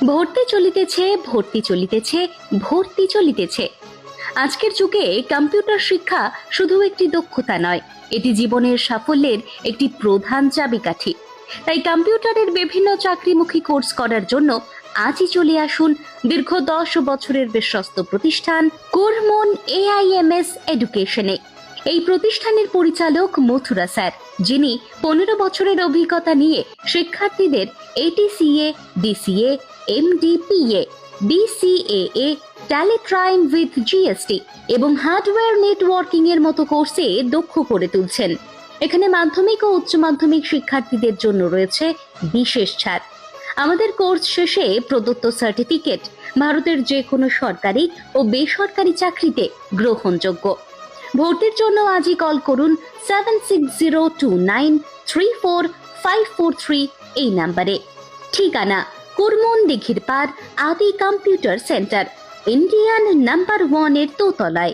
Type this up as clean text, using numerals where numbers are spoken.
ভর্তি চলিতেছে, ভর্তি চলিতেছে, ভর্তি চলিতেছে। আজকের যুগে কম্পিউটার শিক্ষা শুধু একটি দক্ষতা নয়, এটি জীবনের সাফল্যের একটি প্রধান চাবিকাঠি। তাই কম্পিউটারের বিভিন্ন চাকরিমুখী কোর্স করার জন্য আজই চলে আসুন দীর্ঘ 10 বছরের বিশ্বস্ত প্রতিষ্ঠান কোরমন AIMS এডুকেশনে। এই প্রতিষ্ঠানের পরিচালক মথুরা স্যার, যিনি 15 বছরের অভিজ্ঞতা নিয়ে শিক্ষার্থীদের ATCA, DCA, MDPA, BCAA, Tally Prime with GST এবং হার্ডওয়্যার নেটওয়ার্কিং এর মতো কোর্সে দক্ষ করে তুলছেন। এখানে মাধ্যমিক ও উচ্চ মাধ্যমিক শিক্ষার্থীদের জন্য রয়েছে বিশেষ ছাড়। আমাদের কোর্স শেষে প্রদত্ত সার্টিফিকেট ভারতের যে কোনো সরকারি ও বেসরকারি চাকরিতে গ্রহণযোগ্য। ভর্তির জন্য আজই কল করুন 7602934543 এই নাম্বারে। ঠিকানা কুরমন দিঘির পাড় আদি কম্পিউটার সেন্টার, ইন্ডিয়ান নাম্বার 1 এর দোতলায়।